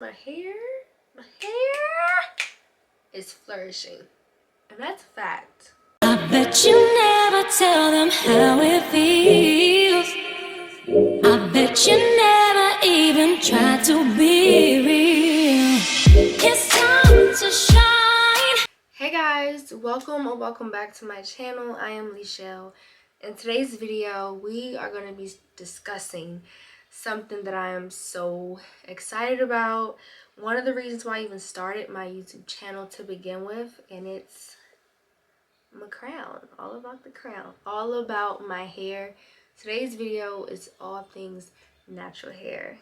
My hair is flourishing, and that's a fact. I bet you never tell them how it feels. I bet you never even try to be real. It's time to shine. Hey guys, welcome back to my channel. I am Leechelle. In today's video, we are going to be discussing something that I am so excited about. One of the reasons why I even started my YouTube channel to begin with, and it's my crown. All about the crown. All about my hair. Today's video is all things natural hair.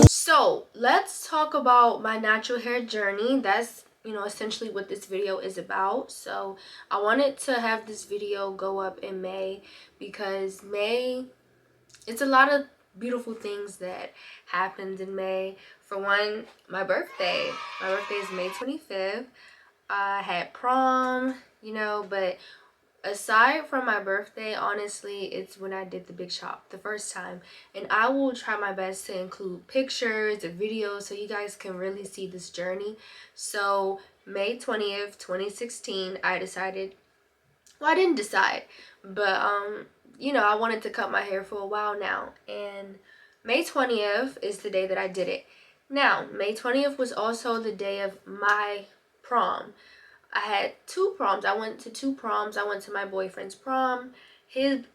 So let's talk about my natural hair journey. That's essentially what this video is about. So I wanted to have this video go up in May because May, it's a lot of beautiful things that happens in May. For one, my birthday is May 25th. I had prom, but aside from my birthday, honestly, it's when I did the big shop the first time. And I will try my best to include pictures and videos so you guys can really see this journey. So May 20th, 2016, I decided, well, I didn't decide, but I wanted to cut my hair for a while now, and May 20th is the day that I did it. Now, May 20th was also the day of my prom. I had two proms. I went to two proms. I went to my boyfriend's prom. His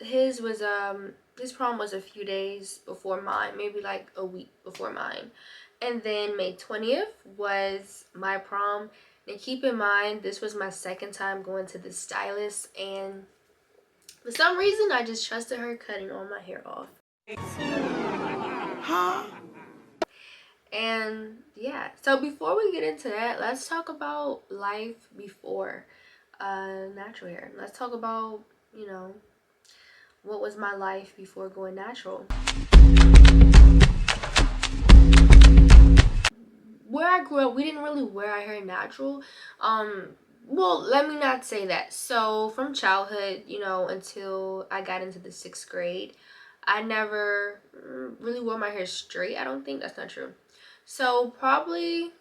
prom was a few days before mine, maybe like a week before mine. And then May 20th was my prom. And keep in mind, this was my second time going to the stylist, and for some reason I just trusted her cutting all my hair off. Huh? And yeah, so before we get into that, let's talk about life before natural hair. Let's talk about, what was my life before going natural. Where I grew up, we didn't really wear our hair natural. Well, let me not say that. So from childhood, until I got into the 6th grade, I never really wore my hair straight. I don't think that's not true. So probably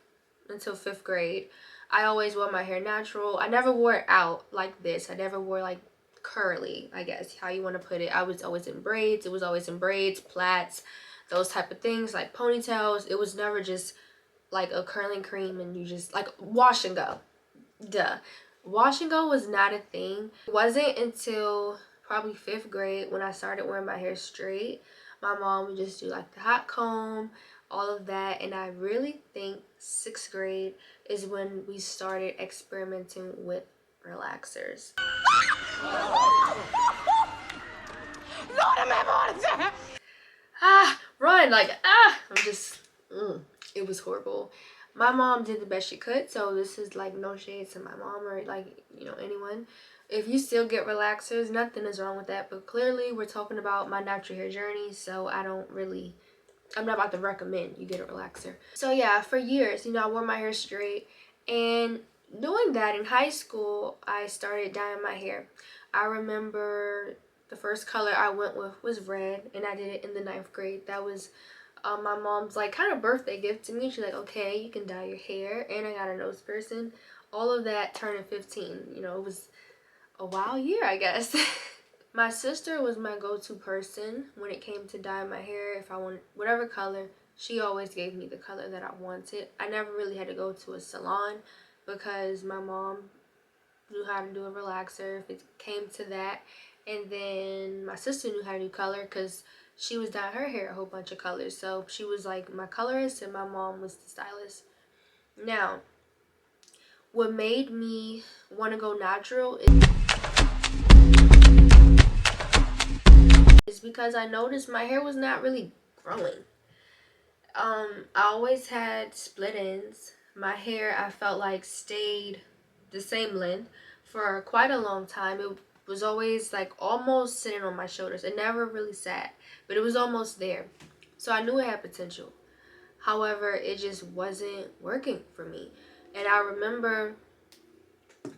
until 5th grade, I always wore my hair natural. I never wore it out like this. I never wore like curly, I guess how you want to put it. I was always in braids. It was always in braids, plaits, those type of things, like ponytails. It was never just like a curling cream and you just like wash and go. Duh. Wash and go was not a thing. It wasn't until probably 5th grade when I started wearing my hair straight. My mom would just do like the hot comb, all of that, and I really think 6th grade is when we started experimenting with relaxers. Run, like, I'm just, it was horrible. My mom did the best she could, so this is like no shade to my mom or like, anyone. If you still get relaxers, nothing is wrong with that, but clearly we're talking about my natural hair journey, so I'm not about to recommend you get a relaxer. So yeah, for years, I wore my hair straight, and doing that in high school, I started dyeing my hair. I remember the first color I went with was red, and I did it in the 9th grade. That was my mom's like kind of birthday gift to me. She's like, okay, you can dye your hair, and I got a nose piercing. All of that turning 15. It was a wild year, I guess. My sister was my go-to person when it came to dyeing my hair. If I wanted whatever color, she always gave me the color that I wanted. I never really had to go to a salon because my mom knew how to do a relaxer if it came to that. And then my sister knew how to do color because she was dyeing her hair a whole bunch of colors. So she was like my colorist and my mom was the stylist. Now, what made me want to go natural is because I noticed my hair was not really growing. I always had split ends. My hair, I felt like, stayed the same length for quite a long time. It was always like almost sitting on my shoulders. It never really sat, but it was almost there. So I knew it had potential. However, it just wasn't working for me. And I remember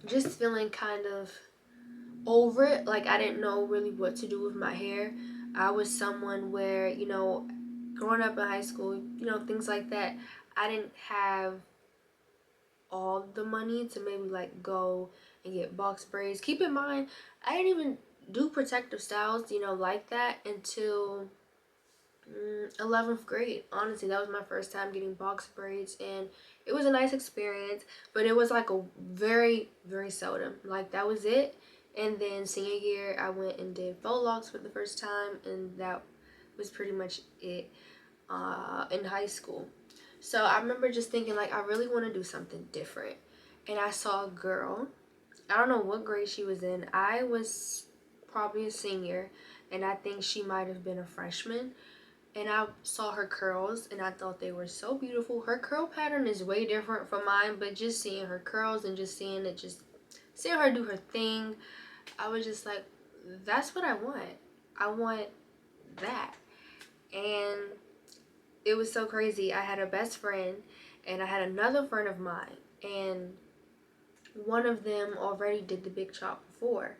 just feeling kind of over it. Like I didn't know really what to do with my hair. I was someone where, growing up in high school, things like that, I didn't have all the money to maybe like go and get box braids. Keep in mind, I didn't even do protective styles, like that until 11th grade. Honestly, that was my first time getting box braids, and it was a nice experience, but it was like a very, very seldom. Like that was it. And then senior year, I went and did faux locks for the first time, and that was pretty much it in high school. So I remember just thinking like I really want to do something different. And I saw a girl. I don't know what grade she was in. I was probably a senior, and I think she might have been a freshman. And I saw her curls and I thought they were so beautiful. Her curl pattern is way different from mine, but just seeing her curls and just seeing her do her thing, I was just like, that's what I want. I want that. And it was so crazy. I had a best friend and I had another friend of mine, and one of them already did the big chop before,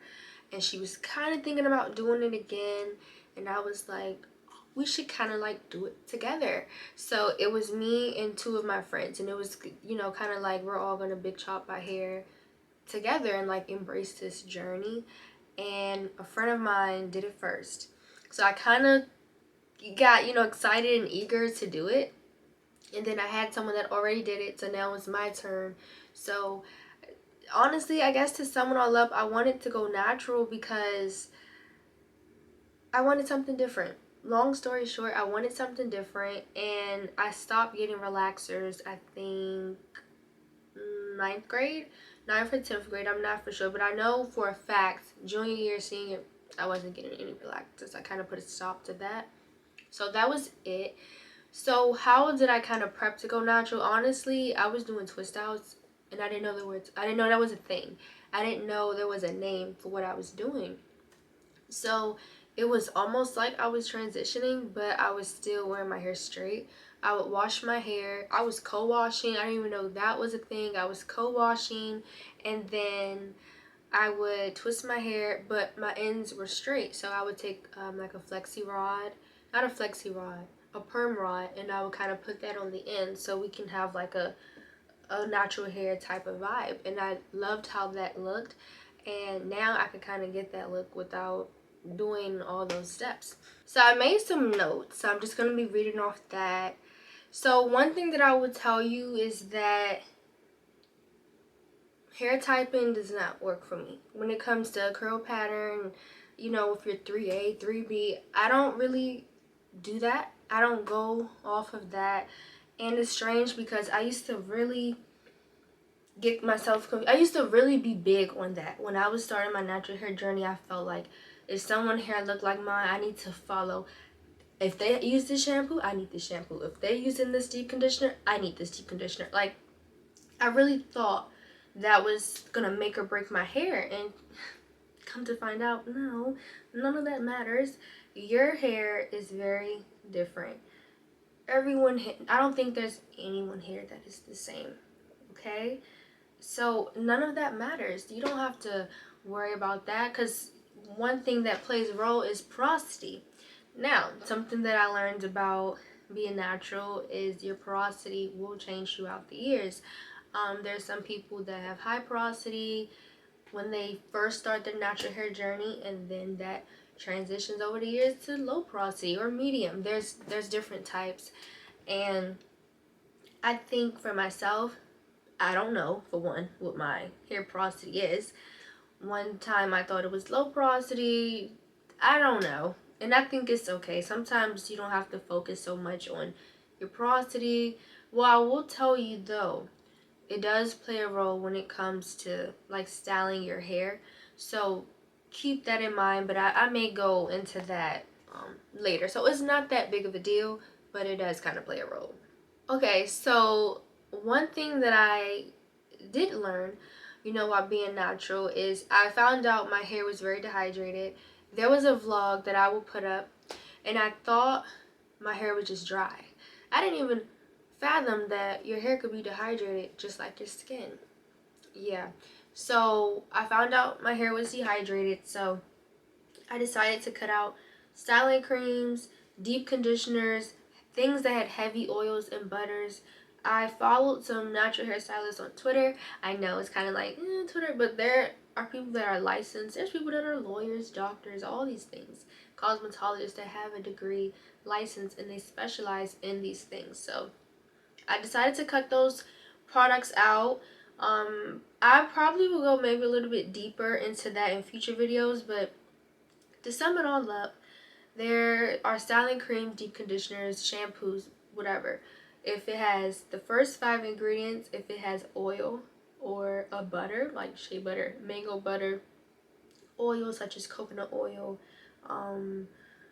and she was kind of thinking about doing it again, and I was like, we should kind of like do it together. So it was me and two of my friends, and it was, kind of like we're all gonna big chop our hair together and like embrace this journey. And a friend of mine did it first, so I kind of got, excited and eager to do it. And then I had someone that already did it, so now it's my turn. So honestly, I guess to sum it all up, I wanted to go natural because I wanted something different. Long story short, I wanted something different, and I stopped getting relaxers, I think, ninth grade, ninth or 10th grade. I'm not for sure, but I know for a fact, junior year, senior, I wasn't getting any relaxers. I kind of put a stop to that. So that was it. So how did I kind of prep to go natural? Honestly, I was doing twist outs, and I didn't know that was a thing. I didn't know there was a name for what I was doing. So it was almost like I was transitioning, but I was still wearing my hair straight. I would wash my hair. I was co-washing. I didn't even know that was a thing. I was co-washing, and then I would twist my hair, but my ends were straight. So I would take like a flexi rod, not a flexi rod, a perm rod, and I would kind of put that on the end so we can have like a natural hair type of vibe. And I loved how that looked, and now I could kind of get that look without doing all those steps. So I made some notes. So I'm just going to be reading off that. So one thing that I would tell you is that hair typing does not work for me. When it comes to curl pattern, if you're 3A, 3B, I don't really do that. I don't go off of that. And it's strange because I used to really get myself confused. I used to really be big on that. When I was starting my natural hair journey, I felt like if someone's hair looked like mine, I need to follow. If they use this shampoo, I need this shampoo. If they're using this deep conditioner, I need this deep conditioner. Like, I really thought that was gonna make or break my hair, and come to find out, no, none of that matters. Your hair is very different. I don't think there's anyone here that is the same, okay? So none of that matters. You don't have to worry about that, because one thing that plays a role is porosity. Now, something that I learned about being natural is your porosity will change throughout the years. There's some people that have high porosity when they first start their natural hair journey, and then that transitions over the years to low porosity or medium. There's different types, and I think for myself, I don't know, for one, what my hair porosity is. One time I thought it was low porosity. I don't know. And I think it's okay. Sometimes you don't have to focus so much on your porosity. Well, I will tell you though, it does play a role when it comes to like styling your hair. So keep that in mind, but I may go into that later. So it's not that big of a deal, but it does kind of play a role. Okay, so one thing that I did learn, while being natural, is I found out my hair was very dehydrated. There was a vlog that I will put up, and I thought my hair was just dry. I didn't even fathom that your hair could be dehydrated just like your skin. Yeah. So I found out my hair was dehydrated, so I decided to cut out styling creams, deep conditioners, things that had heavy oils and butters. I followed some natural hair stylists on Twitter. I know it's kind of like Twitter, but there are people that are licensed. There's people that are lawyers, doctors, all these things, cosmetologists that have a degree, license, and they specialize in these things. So I decided to cut those products out. I probably will go maybe a little bit deeper into that in future videos, but to sum it all up, there are styling creams, deep conditioners, shampoos, whatever. If it has the first 5 ingredients, if it has oil or a butter, like shea butter, mango butter, oil such as coconut oil,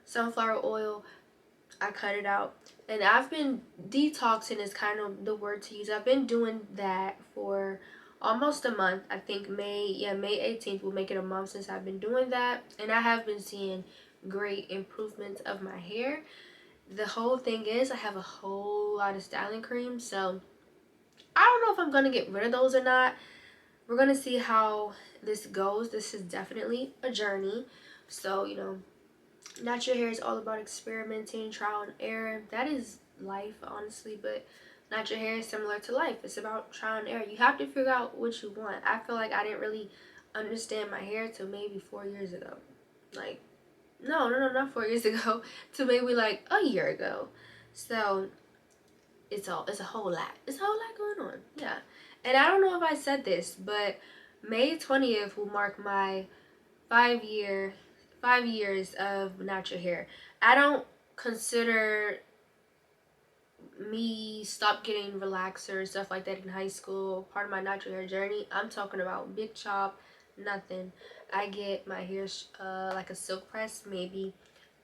sunflower oil, I cut it out. And I've been detoxing is kind of the word to use. I've been doing that for almost a month. I think May 18th will make it a month since I've been doing that. And I have been seeing great improvements of my hair. The whole thing is I have a whole lot of styling creams, so I don't know if I'm gonna get rid of those or not. We're gonna see how this goes. This is definitely a journey. So, natural hair is all about experimenting, trial and error. That is life, honestly, but natural hair is similar to life. It's about trial and error. You have to figure out what you want. I feel like I didn't really understand my hair till maybe 4 years ago. Like, no, not 4 years ago, to maybe like a year ago. So it's a whole lot. It's a whole lot going on. Yeah. And I don't know if I said this, but May 20th will mark my 5 years of natural hair. I don't consider me stop getting relaxers, stuff like that in high school, part of my natural hair journey. I'm talking about big chop, nothing. I get my hair like a silk press maybe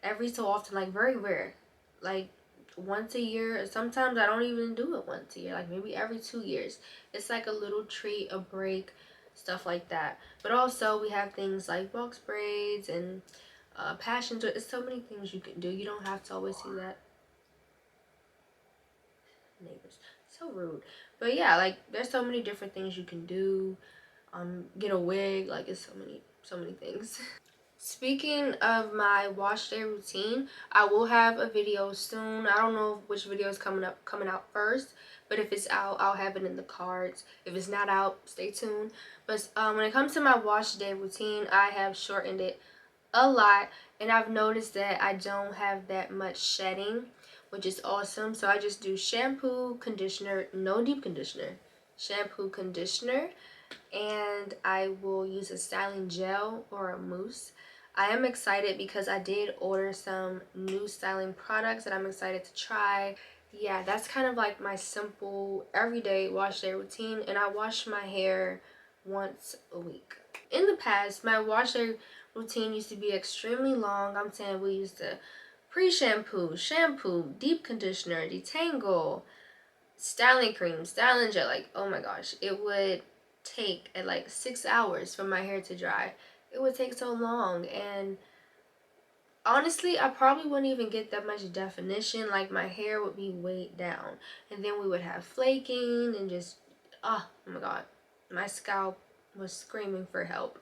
every so often, like very rare, like once a year. Sometimes I don't even do it once a year, like maybe every 2 years. It's like a little treat, a break, stuff like that. But also we have things like box braids and passion. It's so many things you can do. You don't have to always do that. Neighbors, so rude. But yeah, like there's so many different things you can do. Get a wig, like it's so many things. Speaking of my wash day routine, I will have a video soon. I don't know which video is coming out first, but if it's out, I'll have it in the cards. If it's not out, stay tuned. But when it comes to my wash day routine, I have shortened it a lot, and I've noticed that I don't have that much shedding, which is awesome. So I just do shampoo, conditioner, no deep conditioner, shampoo, conditioner, and I will use a styling gel or a mousse. I am excited because I did order some new styling products that I'm excited to try. Yeah, that's kind of like my simple everyday wash day routine, and I wash my hair once a week. In the past, my wash day routine used to be extremely long. I'm saying we used to pre-shampoo, shampoo, deep conditioner, detangle, styling cream, styling gel. Like, oh my gosh, it would take at like 6 hours for my hair to dry. It would take so long, and honestly, I probably wouldn't even get that much definition. Like, my hair would be weighed down, and then we would have flaking and just oh my god, my scalp was screaming for help.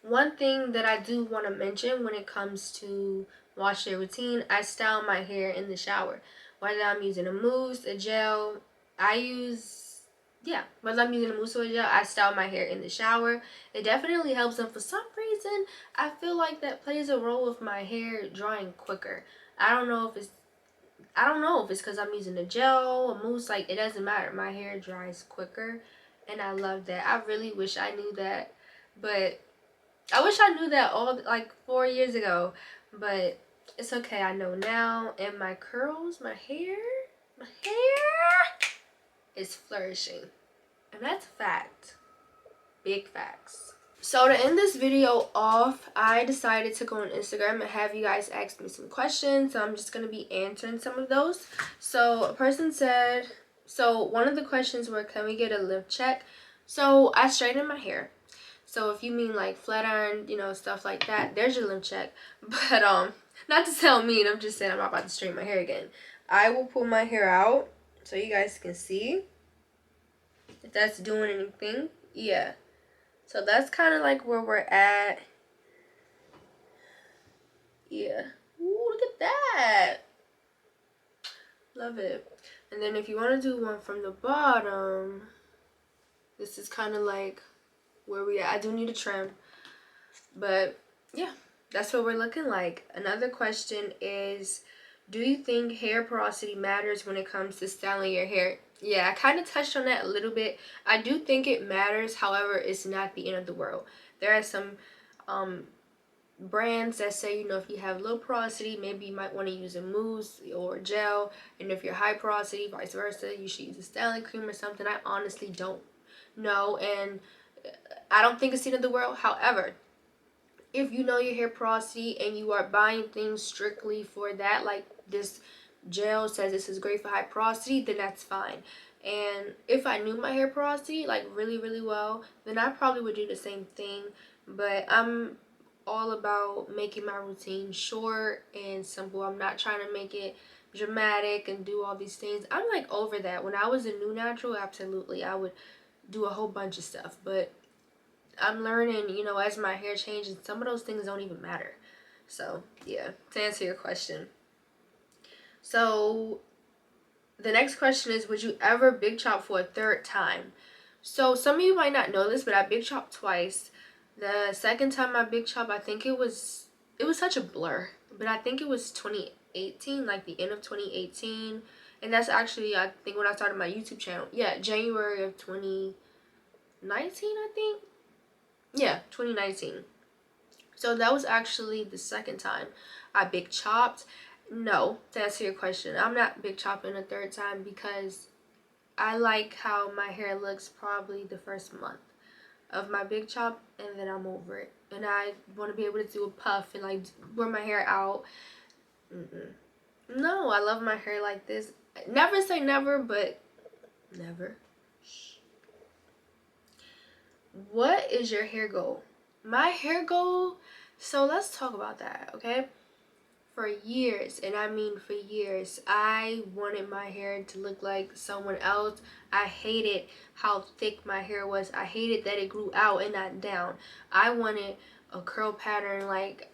One thing that I do want to mention when it comes to wash day routine, I style my hair in the shower. Whether I'm using a mousse, a gel, whether I'm using a mousse or a gel, I style my hair in the shower. It definitely helps, and for some reason, I feel like that plays a role with my hair drying quicker. I don't know if it's because I'm using a gel, a mousse, like it doesn't matter. My hair dries quicker, and I love that. I really wish I knew that, but I wish I knew that all like 4 years ago, but it's okay. I know now. And my curls, my hair is flourishing, and that's a fact. Big facts. So to end this video off, I decided to go on Instagram and have you guys ask me some questions. So I'm just going to be answering some of those. So a person said, so one of the questions were, can we get a lip check? So I straightened my hair. So if you mean like flat iron, stuff like that, there's your lip check. But not to sound mean, I'm just saying I'm not about to straighten my hair again. I will pull my hair out so you guys can see if that's doing anything. Yeah. So that's kind of like where we're at. Yeah. Ooh, look at that. Love it. And then if you want to do one from the bottom, this is kind of like where we at. I do need a trim. But yeah, that's what we're looking like. Another question is, do you think hair porosity matters when it comes to styling your hair? Yeah, I kind of touched on that a little bit. I do think it matters. However, it's not the end of the world. There are some um, brands that say, you know, if you have low porosity, maybe you might want to use a mousse or gel. And if you're high porosity, vice versa, you should use a styling cream or something. I honestly don't know. And I don't think it's the end of the world. However, if you know your hair porosity and you are buying things strictly for that, like this gel says this is great for high porosity, then that's fine. And if I knew my hair porosity like really, really well, then I probably would do the same thing. But I'm all about making my routine short and simple. I'm not trying to make it dramatic and do all these things. I'm like over that. When I was a new natural, absolutely, I would do a whole bunch of stuff. But I'm learning, you know, as my hair changes, some of those things don't even matter. So, yeah, to answer your question. So, the next question is, would you ever big chop for a third time? So, some of you might not know this, but I big chopped twice. The second time I big chop, I think it was such a blur, but I think it was 2018, like the end of 2018. And that's actually, I think, when I started my YouTube channel. Yeah, January of 2019, I think. Yeah, 2019. So that was actually the second time I big chopped. No, to answer your question, I'm not big chopping a third time because I like how my hair looks probably the first month of my big chop, and then I'm over it. And I want to be able to do a puff and like wear my hair out. Mm-mm. No, I love my hair like this. Never say never, but never. What is your hair goal? My hair goal, so let's talk about that, okay? For years, and I mean for years, I wanted my hair to look like someone else. I hated how thick my hair was. I hated that it grew out and not down. I wanted a curl pattern like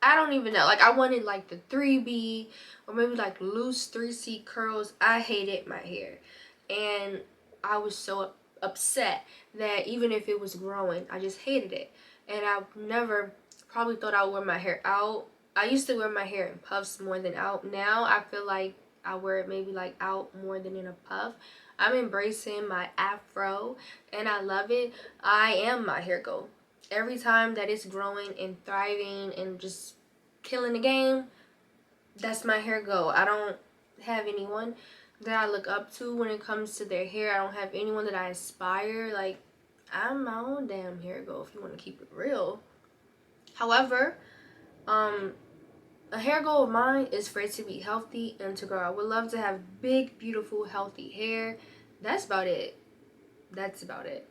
I don't even know. Like I wanted like the 3B or maybe like loose 3C curls. I hated my hair. And I was so upset that even if it was growing, I just hated it. And I never probably thought I would wear my hair out. I used to wear my hair in puffs more than out. Now I feel like I wear it maybe like out more than in a puff. I'm embracing my afro and I love it. I am my hair goal. Every time that it's growing and thriving and just killing the game, that's my hair goal. I don't have anyone that I look up to when it comes to their hair. I don't have anyone that I aspire. Like, I'm my own damn hair goal if you want to keep it real. However, um, a hair goal of mine is for it to be healthy and to grow. I would love to have big, beautiful, healthy hair. That's about it. That's about it.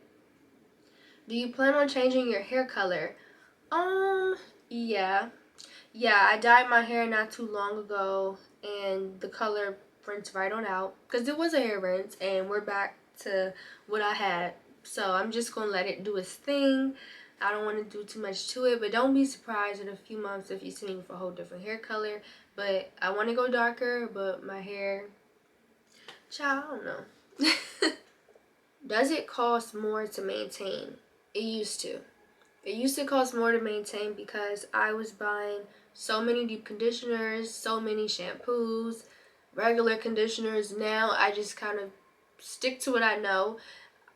Do you plan on changing your hair color? Yeah. Yeah, I dyed my hair not too long ago and the color rinsed right on out because it was a hair rinse and we're back to what I had. So I'm just going to let it do its thing. I don't want to do too much to it, but don't be surprised in a few months if you see me with a whole different hair color. But I want to go darker, but my hair, child, I don't know. Does it cost more to maintain? It used to. It used to cost more to maintain because I was buying so many deep conditioners, so many shampoos, regular conditioners. Now I just kind of stick to what I know.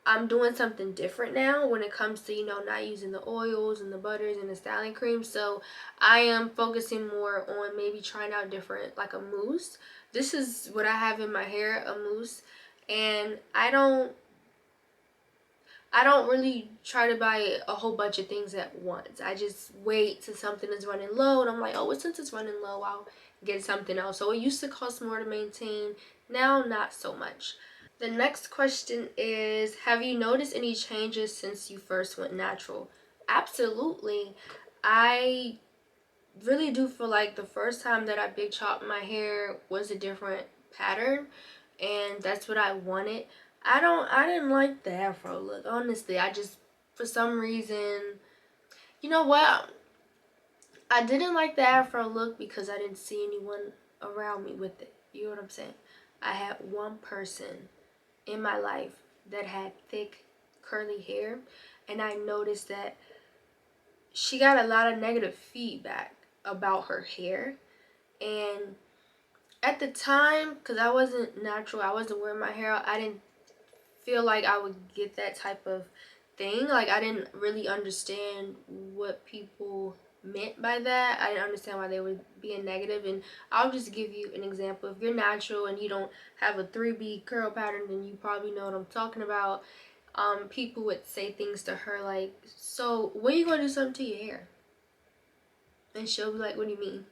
I'm doing something different now when it comes to, you know, not using the oils and the butters and the styling cream. So I am focusing more on maybe trying out different, like a mousse. This is what I have in my hair, a mousse. And I don't really try to buy a whole bunch of things at once. I just wait till something is running low and I'm like, oh, well, since it's running low, I'll get something else. So it used to cost more to maintain. Now, not so much. The next question is, have you noticed any changes since you first went natural? Absolutely. I really do feel like the first time that I big chopped my hair was a different pattern, and that's what I wanted. I didn't like the afro look, honestly. I just, for some reason, you know what, I didn't like the afro look because I didn't see anyone around me with it. You know what I'm saying? I had one person in my life that had thick curly hair, and I noticed that she got a lot of negative feedback about her hair. And at the time, because I wasn't natural, I wasn't wearing my hair out, I didn't feel like I would get that type of thing. Like, I didn't really understand what people meant by that. I didn't understand why they were being negative. And I'll just give you an example. If you're natural and you don't have a 3B curl pattern, then you probably know what I'm talking about. People would say things to her like, so when are you gonna do something to your hair? And she'll be like, what do you mean?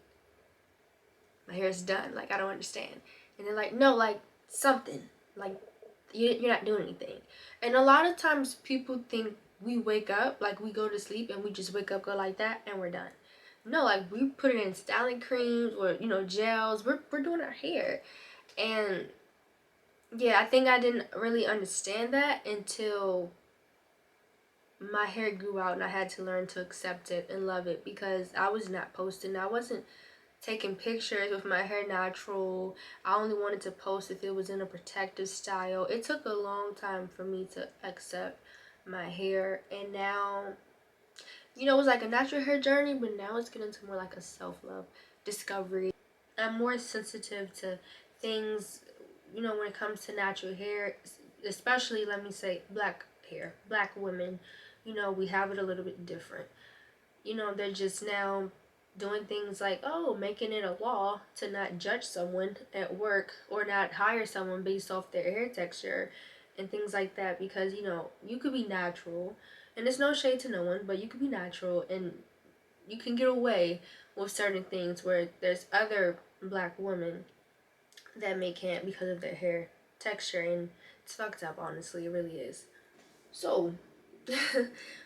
My hair's done. Like, I don't understand. And they're like, no, like something. Like, you're not doing anything. And a lot of times people think we wake up, like we go to sleep and we just wake up, go like that, and we're done. No, like we put it in styling creams or, you know, gels. We're doing our hair. And yeah, I think I didn't really understand that until my hair grew out and I had to learn to accept it and love it, because I was not posting. I wasn't taking pictures with my hair natural. I only wanted to post if it was in a protective style. It took a long time for me to accept my hair, and now, you know, it was like a natural hair journey, but now it's getting to more like a self-love discovery. I'm more sensitive to things, you know, when it comes to natural hair, especially, let me say, black hair, black women. You know, we have it a little bit different. You know, they're just now doing things like, oh, making it a law to not judge someone at work or not hire someone based off their hair texture and things like that, because, you know, you could be natural, and it's no shade to no one, but you could be natural and you can get away with certain things where there's other black women that may can't because of their hair texture, and it's fucked up, honestly. It really is. So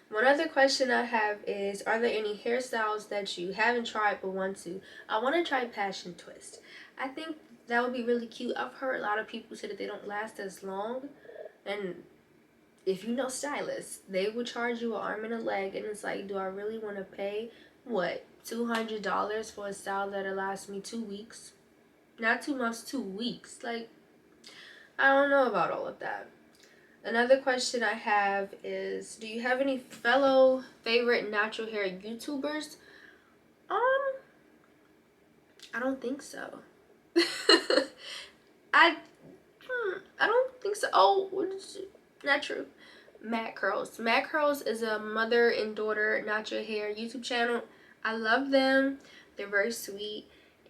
one other question I have is, are there any hairstyles that you haven't tried but want to? I want to try passion twist. I think that would be really cute. I've heard a lot of people say that they don't last as long, and if you know stylists, they will charge you an arm and a leg, and it's like, do I really want to pay what, $200 for a style that'll last me 2 weeks? Not 2 months, 2 weeks. Like, I don't know about all of that. Another question I have is, do you have any fellow favorite natural hair YouTubers? I don't think so. I I don't think so. Oh, what is it? Not true. Matte Curls. Matte Curls is a mother and daughter natural hair YouTube channel. I love them. They're very sweet,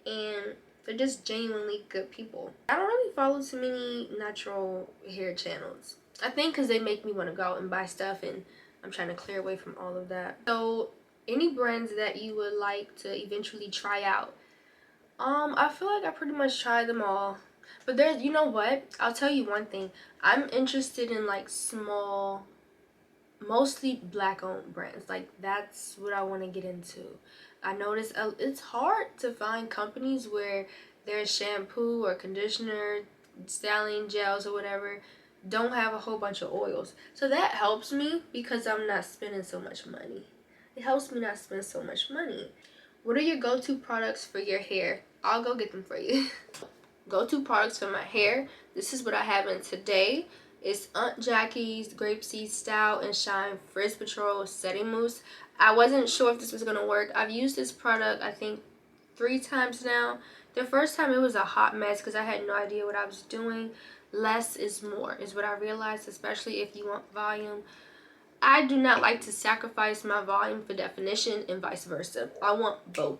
and they're just genuinely good people. I don't really follow too many natural hair channels. I think because they make me want to go out and buy stuff, and I'm trying to clear away from all of that. So, any brands that you would like to eventually try out? I feel like I pretty much tried them all. But there's, you know what? I'll tell you one thing. I'm interested in like small, mostly black owned brands. Like, that's what I want to get into. I noticed it's hard to find companies where their shampoo or conditioner, styling gels or whatever don't have a whole bunch of oils. So that helps me because I'm not spending so much money. It helps me not spend so much money. What are your go-to products for your hair? I'll go get them for you. Go-to products for my hair. This is what I have in today. It's Aunt Jackie's Grapeseed Style and Shine Frizz Patrol Setting Mousse. I wasn't sure if this was going to work. I've used this product, I think, 3 times now. The first time it was a hot mess because I had no idea what I was doing. Less is more is what I realized, especially if you want volume. I do not like to sacrifice my volume for definition and vice versa. I want both.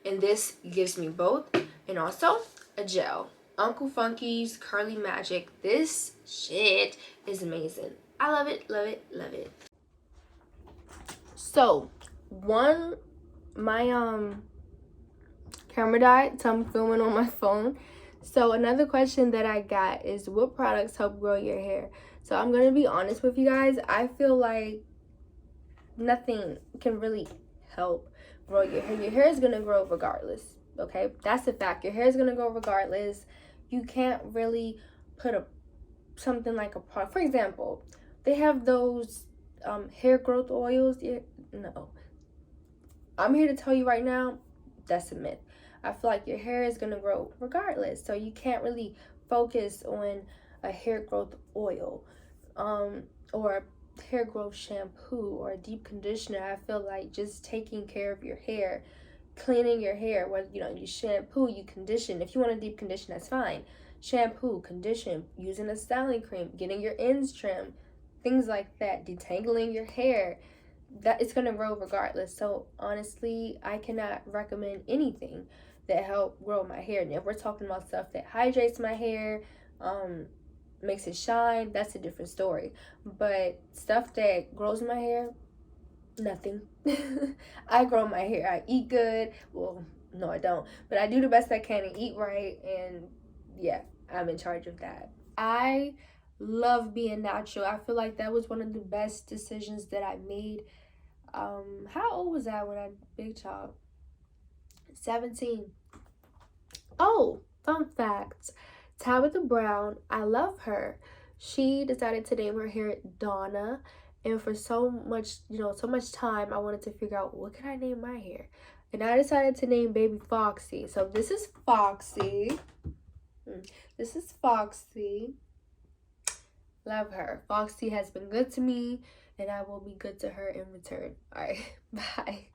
And this gives me both. And also a gel. Uncle Funky's Curly Magic. This shit is amazing. I love it, love it, love it. So, my camera died, so I'm filming on my phone. So another question that I got is, what products help grow your hair? So I'm going to be honest with you guys. I feel like nothing can really help grow your hair. Your hair is gonna grow regardless. Okay, that's a fact. Your hair is gonna grow regardless. You can't really put something like a product. For example, they have those hair growth oils. Yeah, no, I'm here to tell you right now, that's a myth. I feel like your hair is gonna grow regardless, so you can't really focus on a hair growth oil, or a hair growth shampoo or a deep conditioner. I feel like just taking care of your hair, cleaning your hair, whether you shampoo, you condition. If you want a deep condition, that's fine. Shampoo, condition, using a styling cream, getting your ends trimmed, things like that, detangling your hair, that it's gonna grow regardless. So honestly, I cannot recommend anything that help grow my hair. And if we're talking about stuff that hydrates my hair, makes it shine, that's a different story. But stuff that grows my hair, nothing. I grow my hair. I eat good. Well, no, I don't. But I do the best I can and eat right. And yeah, I'm in charge of that. I love being natural. I feel like that was one of the best decisions that I made. How old was I when I big child? 17. Oh, fun fact. Tabitha Brown, I love her. She decided to name her hair Donna. And for so much time, I wanted to figure out what can I name my hair. And I decided to name baby Foxy. So this is Foxy. This is Foxy. Love her. Foxy has been good to me, and I will be good to her in return. All right, bye.